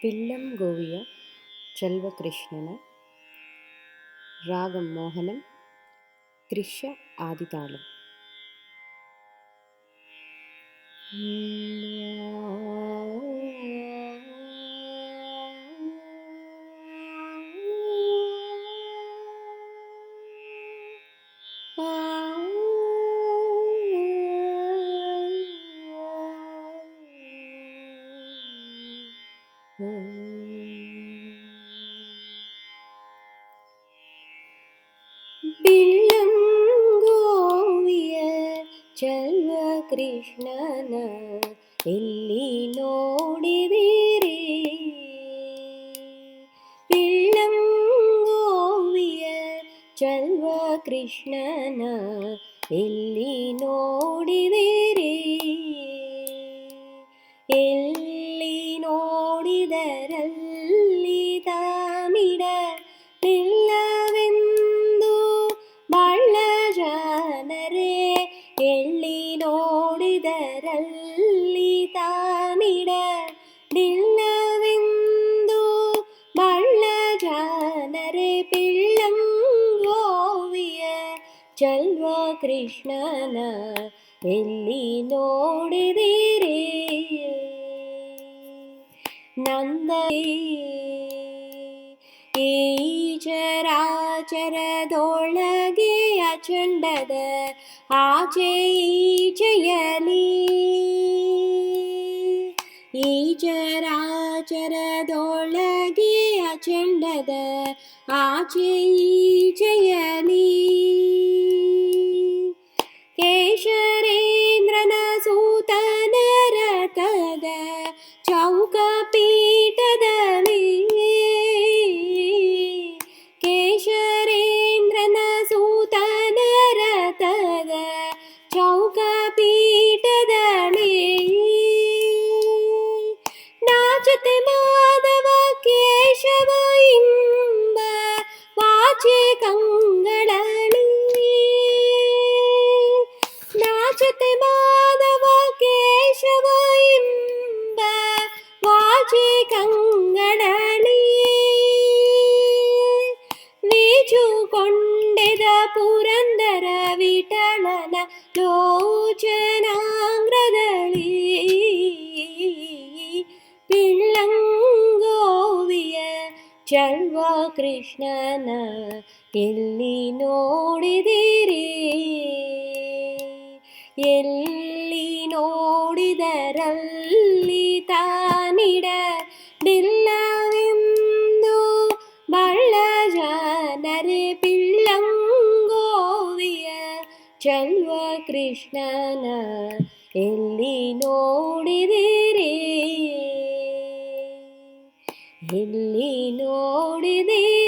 Pillangooviya Cheluva Krishnana Raagam Mohana Trisha Adi Talam. Pillangooviya Cheluva Krishnana Elli nODidiri Pillangooviya Cheluva Krishnana Elli nODidiri Elli nODidaralli dillavendu balla Elli nODidaralli dillavendu balla Pillangooviya Cheluva Krishnana Elli nODidiri ಈ ಚರಾಚರದೊಳಗೆ ಅಚಂಡದ ಆಚೆ ಈಚೆಯಲಿ ಈ ಚರಾಚರದೊಳಗೆ ಅಚಂಡದ ಆಚೆ ಈಚೆಯಲಿ ಕೇಶರೇಂದ್ರನ ಸೂತನ ರಥದ ಚೌಕಪೀಠದಲ್ಲಿ ಕೇಶರೇಂದ್ರನ ಸೂತನ ರಥದ ಚೌಕಪೀಠದಲ್ಲಿ ನಾಚತೆ ಮಾಧವ ಕೇಶವ ಇಂಬ ವಾಚೆ ಕಂಗಳಳಿ ನಾಚತೆ ಮಾಧವ ಕೇಶವ ಇಂಬ ವಾಚೆ ಕಂಗಳಳಿ ವೀಚುಕೊಂಡೆದ ಪುರಂದರ ವಿಠಲನ ಲೋಚನಾಂಗ್ರದಲ್ಲಿ ಪಿಲ್ಲಂಗೋವಿಯ ಚೆಲುವ ಕೃಷ್ಣನ ಎಲ್ಲಿ ನೋಡಿದಿರಿ ಎಲ್ಲಿ ನೋಡಿದರಲ್ಲಿ ತಾನಿಡಲಿಲ್ಲವೆಂದು ಬಳ್ಳ ಜನರೇ ಪಿಲ್ಲಂಗೋವಿಯ ಚೆಲುವ ಕೃಷ್ಣನ ಎಲ್ಲಿ ನೋಡಿದಿರಿ ಎಲ್ಲಿ ನೋಡಿದಿರಿ